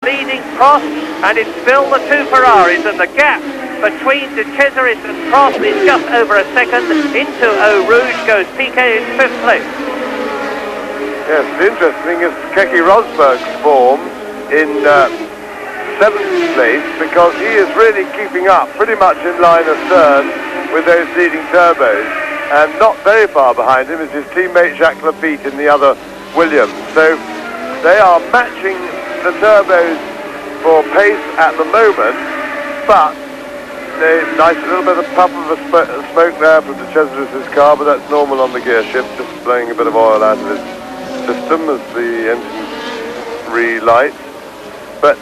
leading Prost, and it's still the two Ferraris, and the gap between De Cesaris and Prost is just over a second. Into Eau Rouge goes Piquet in 5th place. Yes, the interesting thing is Keke Rosberg's form in 7th place, because he is really keeping up pretty much in line astern with those leading turbos, and not very far behind him is his teammate Jacques Lafitte in the other Williams. So they are matching the turbos for pace at the moment, but there's nice little bit of puff of a smoke there from De Cesaris' car, but that's normal on the gear shift, just blowing a bit of oil out of his system as the engine relights. But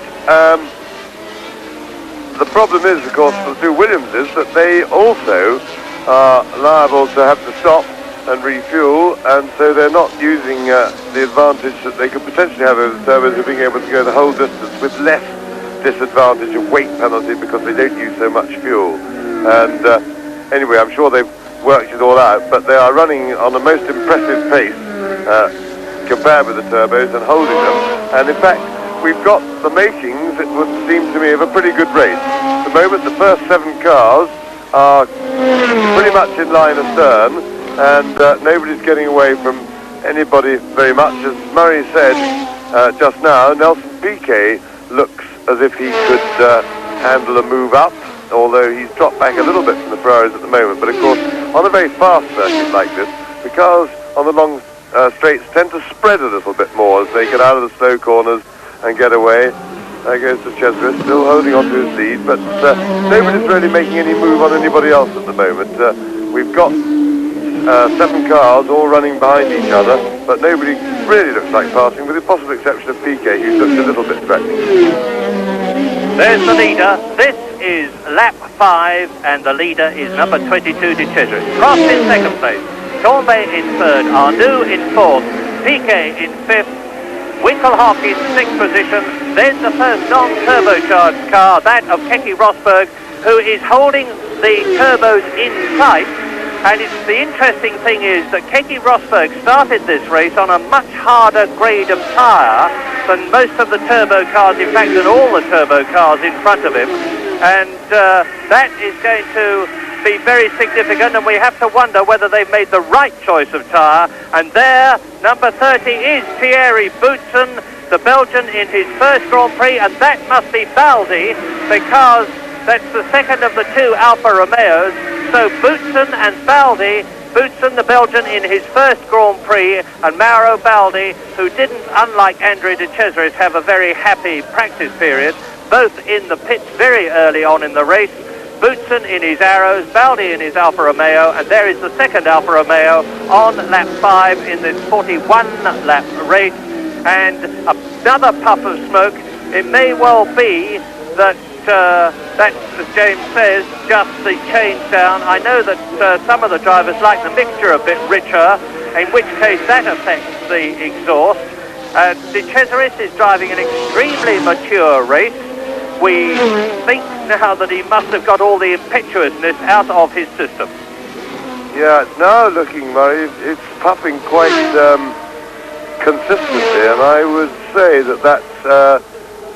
the problem is, of course, for the two Williamses, that they also are liable to have to stop and refuel, and so they're not using the advantage that they could potentially have over the turbos of being able to go the whole distance with less disadvantage of weight penalty, because they don't use so much fuel. And anyway, I'm sure they've worked it all out, but they are running on the most impressive pace compared with the turbos and holding them. And in fact, we've got the makings, it would seem to me, of a pretty good race. At the moment, the first 7 cars are pretty much in line astern, and nobody's getting away from anybody very much. As Murray said just now, Nelson Piquet looks as if he could handle a move up, although he's dropped back a little bit from the Ferraris at the moment. But of course, on a very fast circuit like this, the cars on the long straights tend to spread a little bit more as they get out of the slow corners and get away. There goes De Cesaris, still holding on to his lead, but nobody's really making any move on anybody else at the moment. We've got 7 cars all running behind each other, but nobody really looks like passing, with the possible exception of Piquet, who looks a little bit threatening. There's the leader. This is lap 5, and the leader is number 22, De Cesaris. Prost in 2nd place, Tournbay in 3rd, Arnoux in 4th, Piquet in 5th, Winkelhock in 6th position, then the first non-turbocharged car, that of Keke Rosberg, who is holding the turbos in sight. And the interesting thing is that Keke Rosberg started this race on a much harder grade of tyre than most of the turbo cars, in fact than all the turbo cars in front of him. And that is going to be very significant, and we have to wonder whether they've made the right choice of tyre. And there, number 30 is Thierry Boutsen, the Belgian, in his first Grand Prix, and that must be Baldi, because that's the second of the 2 Alfa Romeos. So Boutsen and Baldi, Boutsen the Belgian in his first Grand Prix, and Mauro Baldi, who didn't, unlike Andrea De Cesaris, have a very happy practice period, both in the pits very early on in the race. Boutsen in his Arrows, Baldi in his Alfa Romeo, and there is the second Alfa Romeo on lap 5 in this 41-lap race. And another puff of smoke. It may well be that that's, as James says, just the change down. I know that some of the drivers like the mixture a bit richer, in which case that affects the exhaust. De Cesaris is driving an extremely mature race. We think now that he must have got all the impetuousness out of his system. Yeah, it's now looking, Murray, it's puffing quite consistently, and I would say that that's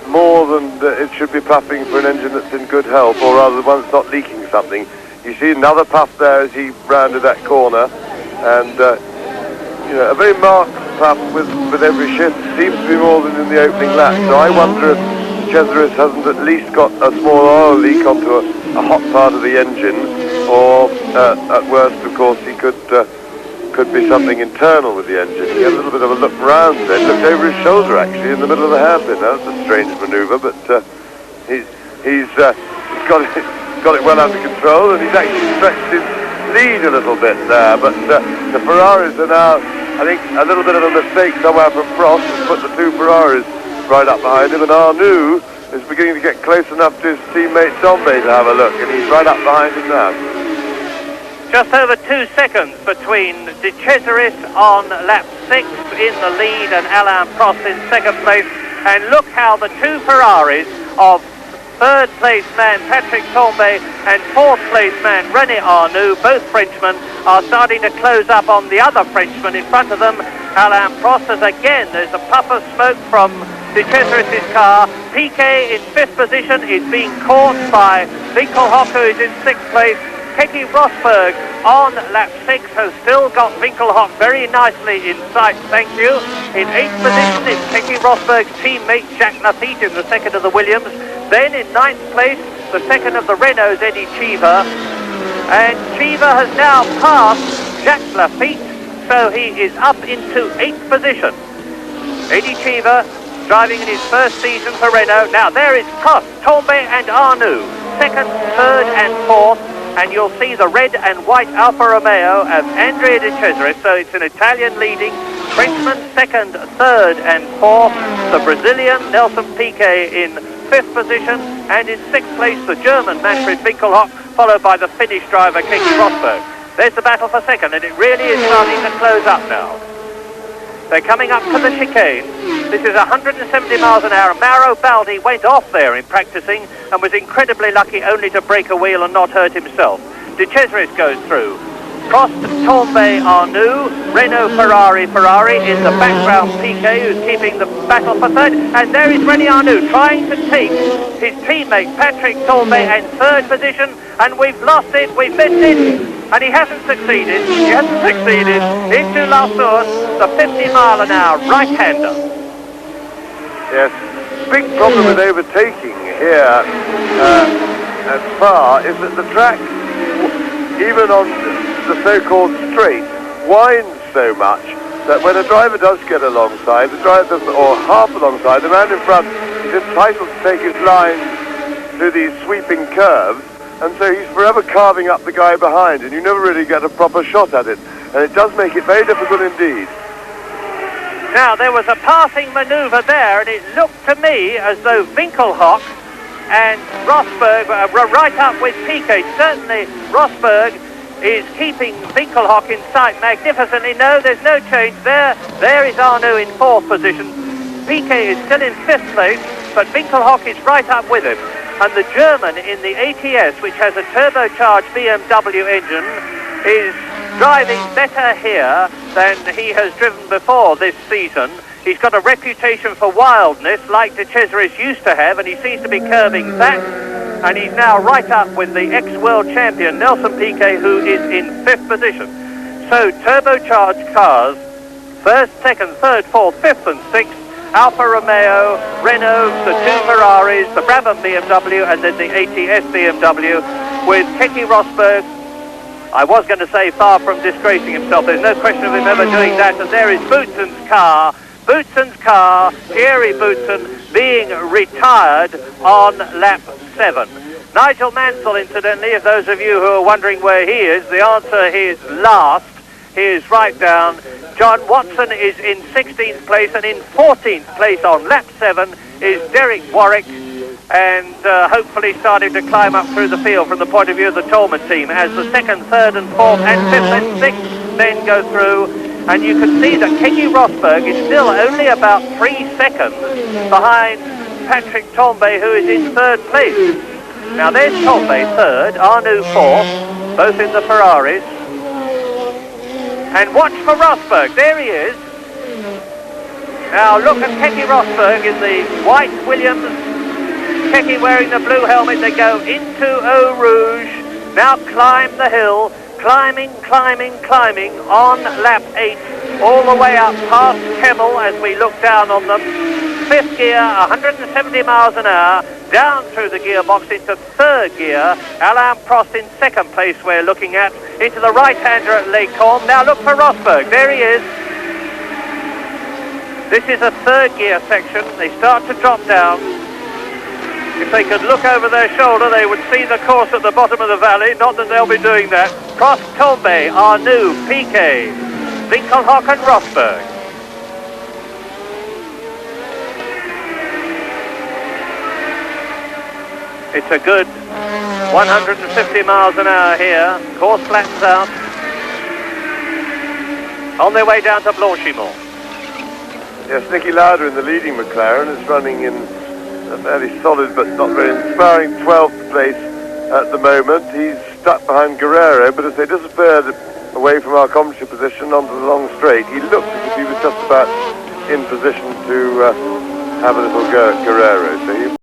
more than it should be puffing for an engine that's in good health, or rather one that's not leaking something. You see another puff there as he rounded that corner, and you know, a very marked puff with every shift. Seems to be more than in the opening lap. So I wonder if Cesaris hasn't at least got a small oil leak onto a hot part of the engine, or at worst, of course, he could be something internal with the engine. He had a little bit of a look round then, looked over his shoulder actually in the middle of the hairpin. That's a strange manoeuvre, but he's got it well under control, and he's actually stretched his lead a little bit there. But the Ferraris are now, I think, a little bit of a mistake somewhere from Prost has put the 2 Ferraris right up behind him, and Arnoux is beginning to get close enough to his teammate Tombay to have a look, and he's right up behind him now. Just over 2 seconds between De Cesaris on lap 6 in the lead and Alain Prost in 2nd place. And look how the 2 Ferraris of 3rd place man Patrick Tombay and 4th place man René Arnoux, both Frenchmen, are starting to close up on the other Frenchman in front of them, Alain Prost. As again, there's a puff of smoke from De Cesaris' car. Piquet in 5th position is being caught by Winkelhock, who is in 6th place. Keke Rosberg on lap 6 has still got Winkelhock very nicely in sight, thank you. In 8th position is Keke Rosberg's teammate Jacques Lafitte in the 2nd of the Williams. Then in 9th place, the 2nd of the Renault's Eddie Cheever. And Cheever has now passed Jacques Lafitte, so he is up into 8th position. Eddie Cheever driving in his first season for Renault. Now there is Prost, Tombe and Arnoux, 2nd, 3rd and 4th. And you'll see the red and white Alfa Romeo of Andrea De Cesaris, so it's an Italian leading, Frenchman 2nd, 3rd and 4th, the Brazilian Nelson Piquet in 5th position, and in 6th place the German Manfred Winkelhock, followed by the Finnish driver Keke Rosberg. There's the battle for 2nd, and it really is starting to close up now. They're coming up to the chicane. This is 170 miles an hour. Mauro Baldi went off there in practicing and was incredibly lucky only to break a wheel and not hurt himself. De Cesaris goes through. Prost, Tombe, Arnoux, Renault, Ferrari in the background. Piquet, who's keeping the battle for 3rd, and there is René Arnoux trying to take his teammate Patrick Tombe in 3rd position, and we've lost it, we've missed it, and he hasn't succeeded. Into La Source, the 50 mile an hour right-hander. Yes, big problem with overtaking here at Spa is that the track, even on the so-called straight, winds so much that when a driver does get alongside, the driver, or half alongside, the man in front is entitled to take his line through these sweeping curves, and so he's forever carving up the guy behind, and you never really get a proper shot at it, and it does make it very difficult indeed. Now, there was a passing manoeuvre there, and it looked to me as though Winkelhock and Rosberg were right up with Piquet. Certainly, Rosberg is keeping Winkelhock in sight magnificently. No, there's no change there. There is Arnoux in 4th position. Piquet is still in 5th place, but Winkelhock is right up with him. And the German in the ATS, which has a turbocharged BMW engine, is driving better here than he has driven before this season. He's got a reputation for wildness like De Cesaris used to have, and he seems to be curbing that. And he's now right up with the ex-world champion Nelson Piquet, who is in 5th position. So turbocharged cars, 1st, 2nd, 3rd, 4th, 5th and 6th, Alfa Romeo, Renault, the 2 Ferraris, the Brabham BMW, and then the ATS BMW, with Keke Rosberg, I was going to say far from disgracing himself. There's no question of him ever doing that. And there is Boutsen's car, Thierry Boutsen, being retired on lap 7. Nigel Mansell, incidentally, if those of you who are wondering where he is, the answer is last. He is right down. John Watson is in 16th place, and in 14th place on lap 7 is Derek Warwick, and hopefully starting to climb up through the field from the point of view of the Tolman team as the 2nd, 3rd and 4th and 5th and 6th then go through. And you can see that Keke Rosberg is still only about 3 seconds behind Patrick Tombe, who is in 3rd place. Now there's Tombe 3rd, Arnoux 4th, both in the Ferraris. And watch for Rosberg, there he is. Now look at Keke Rosberg in the white Williams. Keke wearing the blue helmet. They go into Eau Rouge. Now climb the hill. Climbing on lap 8. All the way up past Kemmel as we look down on them. 5th gear, 170 miles an hour. Down through the gearbox into 3rd gear. Alain Prost in 2nd place we're looking at. Into the right-hander at Les Combes. Now look for Rosberg. There he is. This is a 3rd gear section. They start to drop down. If they could look over their shoulder, they would see the course at the bottom of the valley. Not that they'll be doing that. Prost, Tombe, Arnoux, Piquet, Winkelhock and Rosberg. It's a good 150 miles an hour here. Course flattens out. On their way down to Blanchimont. Yes, Niki Lauda in the leading McLaren is running in a fairly solid but not very inspiring 12th place at the moment. He's stuck behind Guerrero, but as they disappeared away from our commentary position onto the long straight, he looked as if he was just about in position to have a little Guerrero. So he